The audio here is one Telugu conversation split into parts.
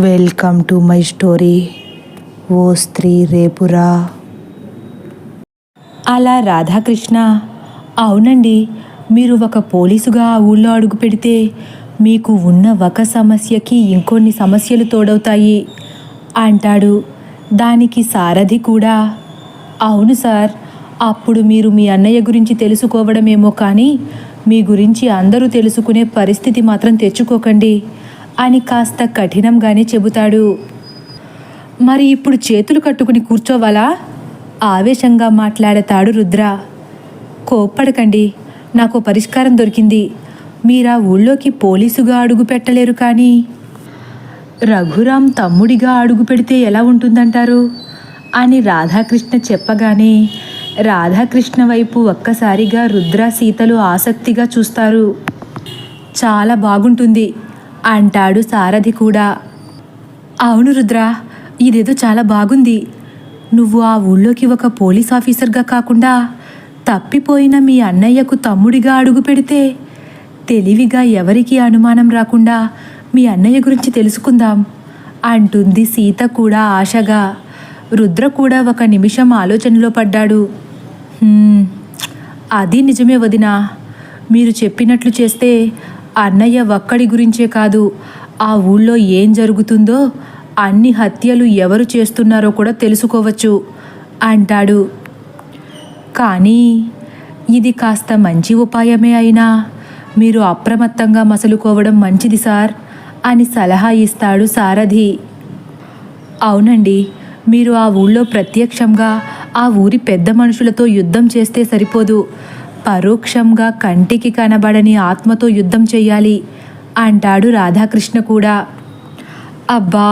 Welcome to my story. ఓ స్త్రీ రేపురా. అలా రాధాకృష్ణ, అవునండి, మీరు ఒక పోలీసుగా ఆ ఊళ్ళో అడుగు పెడితే మీకు ఉన్న ఒక సమస్యకి ఇంకొన్ని సమస్యలు తోడవుతాయి అంటాడు. దానికి సారథి కూడా, అవును సార్, అప్పుడు మీరు మీ అన్నయ్య గురించి తెలుసుకోవడమేమో కానీ మీ గురించి అందరూ తెలుసుకునే పరిస్థితి మాత్రం తెచ్చుకోకండి అని కాస్త కఠినంగానే చెబుతాడు. మరి ఇప్పుడు చేతులు కట్టుకుని కూర్చోవాలా? ఆవేశంగా మాట్లాడతాడు రుద్ర. కోప్పడకండి, నాకు పరిష్కారం దొరికింది. మీరా ఊళ్ళోకి పోలీసుగా అడుగు పెట్టలేరు, కానీ రఘురాం తమ్ముడిగా అడుగు పెడితే ఎలా ఉంటుందంటారు అని రాధాకృష్ణ చెప్పగానే రాధాకృష్ణ వైపు ఒక్కసారిగా రుద్ర సీతలు ఆసక్తిగా చూస్తారు. చాలా బాగుంటుంది అంటాడు సారథి కూడా. అవును రుద్ర, ఇదేదో చాలా బాగుంది. నువ్వు ఆ ఊళ్ళోకి ఒక పోలీస్ ఆఫీసర్గా కాకుండా తప్పిపోయిన మీ అన్నయ్యకు తమ్ముడిగా అడుగు పెడితే తెలివిగా ఎవరికీ అనుమానం రాకుండా మీ అన్నయ్య గురించి తెలుసుకుందాం అంటుంది సీత కూడా ఆశగా. రుద్ర కూడా ఒక నిమిషం ఆలోచనలో పడ్డాడు. అది నిజమే వదినా, మీరు చెప్పినట్లు చేస్తే అన్నయ్య ఒక్కడి గురించే కాదు, ఆ ఊళ్ళో ఏం జరుగుతుందో అన్ని హత్యలు ఎవరు చేస్తున్నారో కూడా తెలుసుకోవచ్చు అంటాడు. కానీ ఇది కాస్త మంచి ఉపాయమే అయినా మీరు అప్రమత్తంగా మసలుకోవడం మంచిది సార్ అని సలహా ఇస్తాడు సారథి. అవునండి, మీరు ఆ ఊళ్ళో ప్రత్యక్షంగా ఆ ఊరి పెద్ద మనుషులతో యుద్ధం చేస్తే సరిపోదు, పరోక్షంగా కంటికి కనబడని ఆత్మతో యుద్ధం చెయ్యాలి అంటాడు రాధాకృష్ణ కూడా. అబ్బా,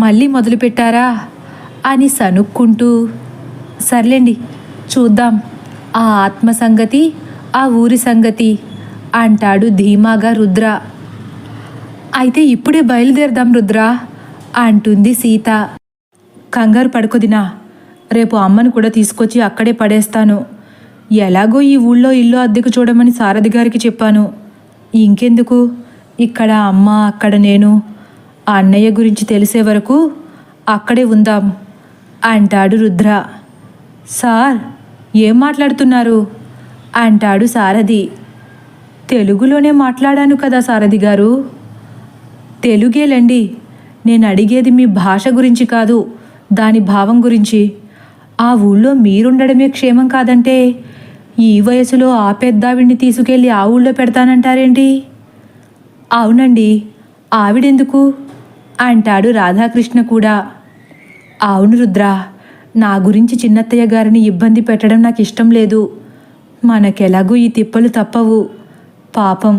మళ్ళీ మొదలుపెట్టారా అని సనుక్కుంటూ, సర్లేండి చూద్దాం ఆ ఆత్మ సంగతి, ఆ ఊరి సంగతి అంటాడు ధీమాగా రుద్ర. అయితే ఇప్పుడే బయలుదేరదాం రుద్ర అంటుంది సీత. కంగారు పడుకొదినా, రేపు అమ్మను కూడా తీసుకొచ్చి అక్కడే పడేస్తాను. ఎలాగో ఈ ఊళ్ళో ఇల్లు అద్దెకు చూడమని సారథి గారికి చెప్పాను. ఇంకెందుకు, ఇక్కడ అమ్మ అక్కడ నేను, ఆ అన్నయ్య గురించి తెలిసే వరకు అక్కడే ఉందాం అంటాడు రుద్ర. సార్, ఏం మాట్లాడుతున్నారు అంటాడు సారథి. తెలుగులోనే మాట్లాడాను కదా సారథి గారు. తెలుగేలండి, నేను అడిగేది మీ భాష గురించి కాదు, దాని భావం గురించి. ఆ ఊళ్ళో మీరుండడమే క్షేమం కాదంటే ఈ వయసులో ఆ పెద్దావిడిని తీసుకెళ్ళి ఆ ఊళ్ళో పెడతానంటారేంటి? అవునండి, ఆవిడెందుకు అంటాడు రాధాకృష్ణ కూడా. అవును రుద్ర, నా గురించి చిన్నత్తయ్య గారిని ఇబ్బంది పెట్టడం నాకు ఇష్టం లేదు. మనకెలాగూ ఈ తిప్పలు తప్పవు. పాపం,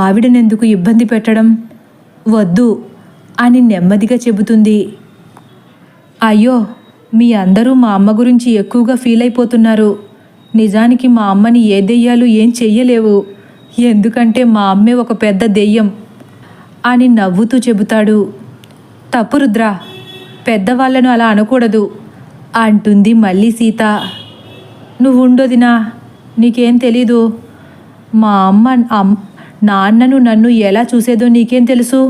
ఆవిడనెందుకు ఇబ్బంది పెట్టడం? వద్దు అని నెమ్మదిగా చెబుతుంది. అయ్యో, మీ అందరూ మా అమ్మ గురించి ఎక్కువగా ఫీల్ అయిపోతున్నారు. నిజానికి మా అమ్మని ఏ దెయ్యాలు ఏం చెయ్యలేవు, ఎందుకంటే మా అమ్మే ఒక పెద్ద దెయ్యం అని నవ్వుతూ చెబుతాడు. తప్పు రుద్ర, పెద్దవాళ్లను అలా అనకూడదు అంటుంది మళ్ళీ సీత. నువ్వు ఉండొదినా, నీకేం తెలీదు. మా నాన్నను నన్ను ఎలా చూసేదో నీకేం తెలుసు?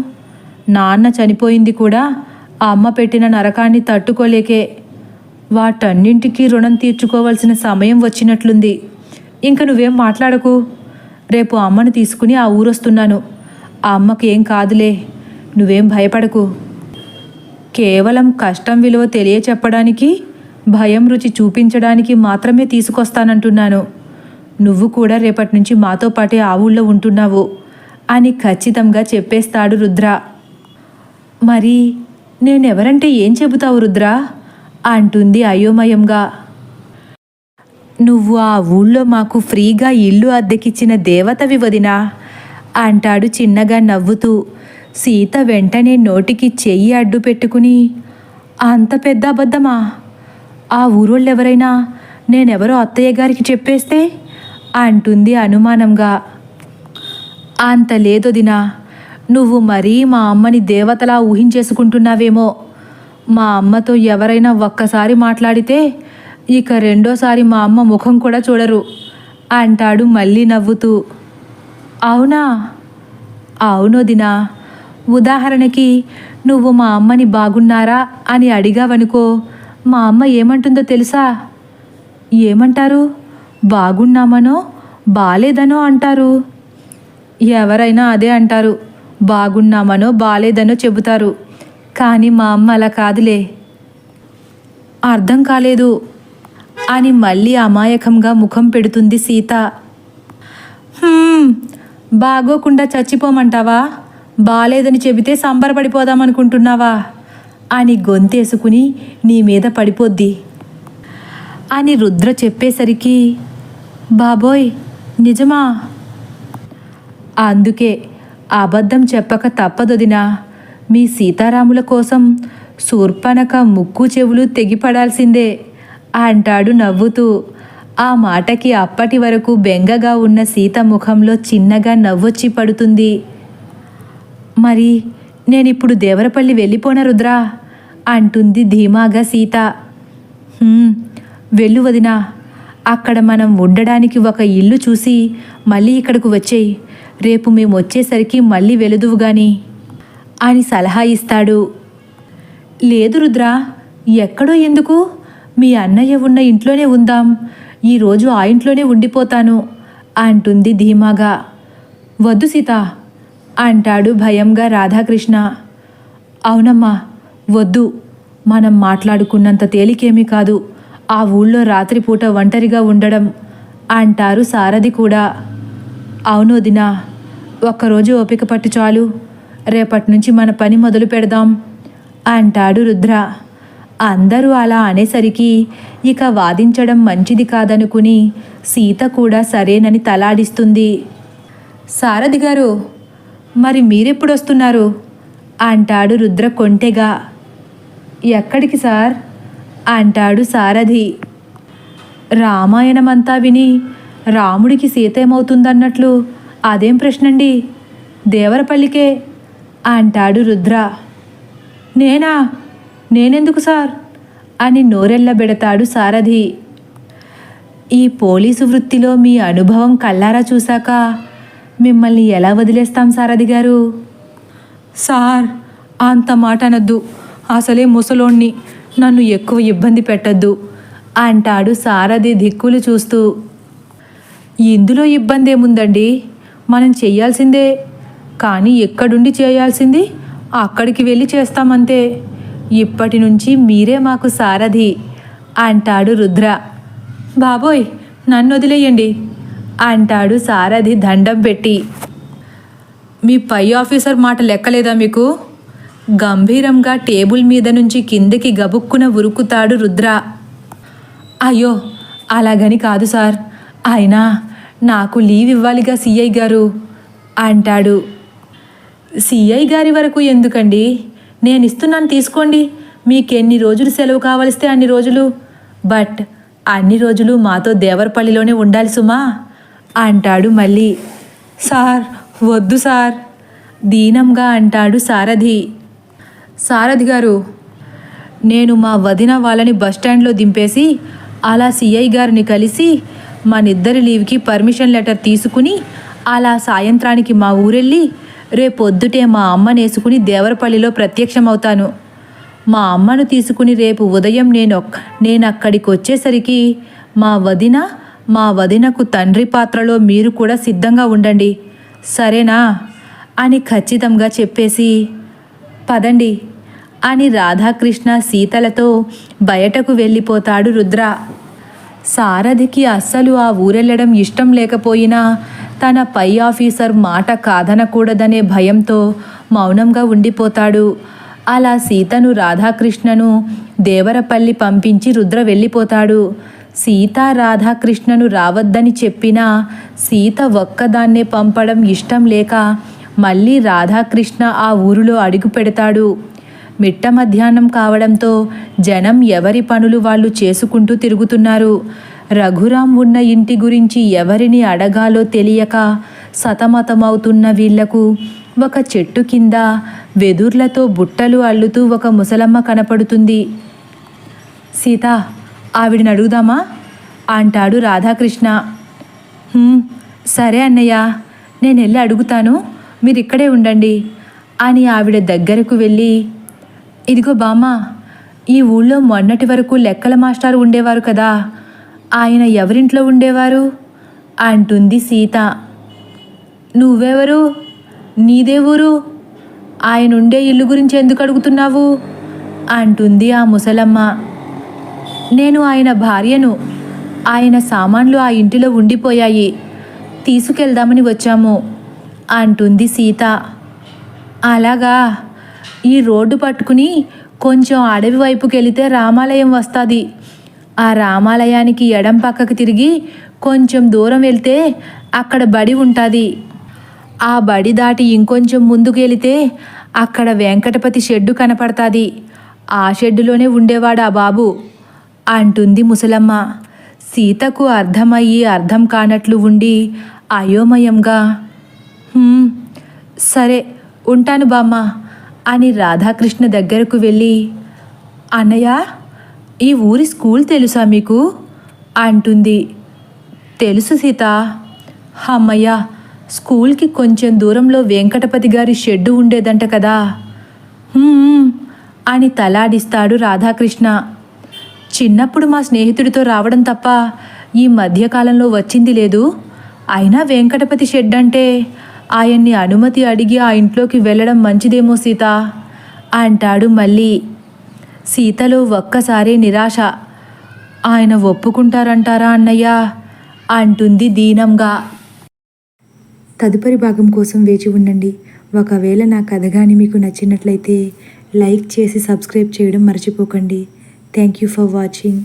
నాన్న చనిపోయింది కూడా ఆ అమ్మ పెట్టిన నరకాన్ని తట్టుకోలేకే. వాటన్నింటికీ రుణం తీర్చుకోవాల్సిన సమయం వచ్చినట్లుంది. ఇంక నువ్వేం మాట్లాడకు. రేపు అమ్మను తీసుకుని ఆ ఊరొస్తున్నాను. ఆ అమ్మకి ఏం కాదులే, నువ్వేం భయపడకు. కేవలం కష్టం విలువ తెలియచెప్పడానికి, భయం రుచి చూపించడానికి మాత్రమే తీసుకొస్తానంటున్నాను. నువ్వు కూడా రేపటి నుంచి మాతో పాటే ఆ ఊళ్ళో ఉంటున్నావు అని ఖచ్చితంగా చెప్పేస్తాడు రుద్ర. మరి నేనెవరంటే ఏం చెబుతావు రుద్ర అంటుంది అయోమయంగా. నువ్వు ఆ ఊళ్ళో మాకు ఫ్రీగా ఇల్లు అద్దెకిచ్చిన దేవతవి వదినా అంటాడు చిన్నగా నవ్వుతూ. సీత వెంటనే నోటికి చెయ్యి అడ్డు పెట్టుకుని, అంత పెద్ద అబద్ధమా? ఆ ఊరోళ్ళెవరైనా నేనెవరో అత్తయ్య గారికి చెప్పేస్తే అంటుంది అనుమానంగా. అంత లేదొదినా, నువ్వు మరీ మా అమ్మని దేవతలా ఊహించేసుకుంటున్నావేమో. మా అమ్మతో ఎవరైనా ఒక్కసారి మాట్లాడితే ఇక రెండోసారి మా అమ్మ ముఖం కూడా చూడరు అంటాడు మళ్ళీ నవ్వుతూ. అవునా? అవునొదినా, ఉదాహరణకి నువ్వు మా అమ్మని బాగున్నారా అని అడిగావనుకో, మా అమ్మ ఏమంటుందో తెలుసా? ఏమంటారు? బాగున్నామనో బాలేదనో అంటారు. ఎవరైనా అదే అంటారు. బాగున్నామనో బాలేదనో చెబుతారు. కానీ మా అమ్మ అలా కాదులే. అర్థం కాలేదు అని మళ్ళీ అమాయకంగా ముఖం పెడుతుంది సీత. బాగోకుండా చచ్చిపోమంటావా? బాలేదని చెబితే సంబరపడిపోదామనుకుంటున్నావా అని గొంతేసుకుని నీ మీద పడిపోద్ది అని రుద్ర చెప్పేసరికి, బాబోయ్ నిజమా? అందుకే అబద్ధం చెప్పక తప్పదొదినా. మీ సీతారాముల కోసం శూర్పణఖ ముక్కు చెవులు తెగిపడాల్సిందే అంటాడు నవ్వుతూ. ఆ మాటకి అప్పటి వరకు బెంగగా ఉన్న సీత ముఖంలో చిన్నగా నవ్వొచ్చి పడుతుంది. మరి నేనిప్పుడు దేవరపల్లి వెళ్ళిపోనా రుద్రా అంటుంది ధీమాగా సీత. వెళ్ళు వదినా, అక్కడ మనం ఉండడానికి ఒక ఇల్లు చూసి మళ్ళీ ఇక్కడకు వచ్చేయి. రేపు మేము వచ్చేసరికి మళ్ళీ వెలుదువు గాని అని సలహా ఇస్తాడు. లేదు రుద్రా, ఎక్కడో ఎందుకు? మీ అన్నయ్య ఉన్న ఇంట్లోనే ఉందాం. ఈరోజు ఆ ఇంట్లోనే ఉండిపోతాను అంటుంది ధీమాగా. వద్దు సీత అంటాడు భయంగా రాధాకృష్ణ. అవునమ్మా వద్దు, మనం మాట్లాడుకున్నంత తేలికేమీ కాదు ఆ ఊళ్ళో రాత్రిపూట ఒంటరిగా ఉండడం అంటారు సారథి కూడా. అవును వదినా, ఒక్కరోజు ఓపిక పట్టు చాలు. రేపటి నుంచి మన పని మొదలు పెడదాం అంటాడు రుద్ర. అందరూ అలా అనేసరికి ఇక వాదించడం మంచిది కాదనుకుని సీత కూడా సరేనని తలాడిస్తుంది. సారథి గారు, మరి మీరెప్పుడొస్తున్నారు అంటాడు రుద్ర కొంటెగా. ఎక్కడికి సార్ అంటాడు సారథి. రామాయణమంతా విని రాముడికి సీత ఏమవుతుందన్నట్లు అదేం ప్రశ్నండి? దేవరపల్లికే అంటాడు రుద్ర. నేనెందుకు సార్ అని నోరెళ్ళబెడతాడు సారథి. ఈ పోలీసు వృత్తిలో మీ అనుభవం కళ్ళారా చూశాక మిమ్మల్ని ఎలా వదిలేస్తాం సారథి గారు? సార్ అంత మాట అనొద్దు, అసలే ముసలోణ్ణి, నన్ను ఎక్కువ ఇబ్బంది పెట్టద్దు అంటాడు సారథి దిక్కులు చూస్తూ. ఇందులో ఇబ్బంది ఏముందండి, మనం చెయ్యాల్సిందే. కానీ ఎక్కడుండి చేయాల్సింది అక్కడికి వెళ్ళి చేస్తామంతే. ఇప్పటి నుంచి మీరే మాకు సారథి అంటాడు రుద్ర. బాబోయ్ నన్ను వదిలేయండి అంటాడు సారథి దండం పెట్టి. మీ పై ఆఫీసర్ మాట లెక్కలేదా మీకు? గంభీరంగా టేబుల్ మీద నుంచి కిందకి గబుక్కున ఉరుకుతాడు రుద్ర. అయ్యో అలాగని కాదు సార్, అయినా నాకు లీవ్ ఇవ్వాలిగా సిఐ గారు అంటాడు. సిఐ గారి వరకు ఎందుకండి, నేను ఇస్తున్నాను తీసుకోండి. మీకెన్ని రోజులు సెలవు కావలిస్తే అన్ని రోజులు. బట్ అన్ని రోజులు మాతో దేవరపల్లిలోనే ఉండాలి సుమా అంటాడు మళ్ళీ. సార్ వద్దు సార్ దీనంగా అంటాడు సారథి. సారథి గారు, నేను మా వదిన వాళ్ళని బస్టాండ్లో దింపేసి అలా సిఐ గారిని కలిసి మనిద్దరి లీవ్కి పర్మిషన్ లెటర్ తీసుకుని అలా సాయంత్రానికి మా ఊరెళ్ళి రేపొద్దుటే మా అమ్మనేసుకుని దేవరపల్లిలో ప్రత్యక్షమవుతాను. మా అమ్మను తీసుకుని రేపు ఉదయం నేను అక్కడికి వచ్చేసరికి మా వదినకు తండ్రి పాత్రలో మీరు కూడా సిద్ధంగా ఉండండి, సరేనా అని ఖచ్చితంగా చెప్పేసి పదండి అని రాధాకృష్ణ సీతలతో బయటకు వెళ్ళిపోతాడు రుద్ర. సారథికి అస్సలు ఆ ఊరెళ్ళడం ఇష్టం లేకపోయినా తన పై ఆఫీసర్ మాట కాదనకూడదనే భయంతో మౌనంగా ఉండిపోతాడు. అలా సీతను రాధాకృష్ణను దేవరపల్లి పంపించి రుద్ర వెళ్ళిపోతాడు. సీత రాధాకృష్ణను రావద్దని చెప్పినా సీత ఒక్కదాన్నే పంపడం ఇష్టం లేక మళ్ళీ రాధాకృష్ణ ఆ ఊరిలో అడుగు పెడతాడు. మిట్ట మధ్యాహ్నం కావడంతో జనం ఎవరి పనులు వాళ్ళు చేసుకుంటూ తిరుగుతున్నారు. రఘురాం ఉన్న ఇంటి గురించి ఎవరిని అడగాలో తెలియక సతమతమవుతున్న వీళ్లకు ఒక చెట్టు కింద వెదుర్లతో బుట్టలు అల్లుతూ ఒక ముసలమ్మ కనపడుతుంది. సీత, ఆవిడని అడుగుదామా అంటాడు రాధాకృష్ణ. సరే అన్నయ్య, నేను వెళ్ళి అడుగుతాను, మీరు ఇక్కడే ఉండండి అని ఆవిడ దగ్గరకు వెళ్ళి, ఇదిగో బామ్మ, ఈ ఊళ్ళో మొన్నటి వరకు లెక్కల మాస్టారు ఉండేవారు కదా, ఆయన ఎవరింట్లో ఉండేవారు అంటుంది సీత. నువ్వెవరు? నీదే ఊరు? ఆయన ఉండే ఇల్లు గురించి ఎందుకు అడుగుతున్నావు అంటుంది ఆ ముసలమ్మ. నేను ఆయన భార్యను. ఆయన సామాన్లు ఆ ఇంటిలో ఉండిపోయాయి, తీసుకెళ్దామని వచ్చాము అంటుంది సీత. అలాగా, ఈ రోడ్డు పట్టుకుని కొంచెం అడవి వైపుకి వెళితే రామాలయం వస్తుంది. ఆ రామాలయానికి ఎడం పక్కకు తిరిగి కొంచెం దూరం వెళ్తే అక్కడ బడి ఉంటుంది. ఆ బడి దాటి ఇంకొంచెం ముందుకు వెళితే అక్కడ వెంకటపతి షెడ్డు కనపడుతుంది. ఆ షెడ్డులోనే ఉండేవాడు ఆ బాబు అంటుంది ముసలమ్మ. సీతకు అర్థమయ్యి అర్థం కానట్లు ఉండి అయోమయంగా, సరే ఉంటాను బామ్మ అని రాధాకృష్ణ దగ్గరకు వెళ్ళి, అన్నయ్య, ఈ ఊరి స్కూల్ తెలుసా మీకు అంటుంది. తెలుసు సీత. అమ్మయ్య, స్కూల్కి కొంచెం దూరంలో వెంకటపతి గారి షెడ్డు ఉండేదంట కదా అని తలాడిస్తాడు రాధాకృష్ణ. చిన్నప్పుడు మా స్నేహితుడితో రావడం తప్ప ఈ మధ్యకాలంలో వచ్చింది లేదు. అయినా వెంకటపతి షెడ్ అంటే ఆయన్ని అనుమతి అడిగి ఆ ఇంట్లోకి వెళ్ళడం మంచిదేమో సీత అంటాడు మళ్ళీ. సీతలో ఒక్కసారి నిరాశ. ఆయన ఒప్పుకుంటారంటారా అన్నయ్య అంటుంది దీనంగా. తదుపరి భాగం కోసం వేచి ఉండండి. ఒకవేళ నా కథ కానీ మీకు నచ్చినట్లయితే లైక్ చేసి సబ్స్క్రైబ్ చేయడం మర్చిపోకండి. Thank you for watching.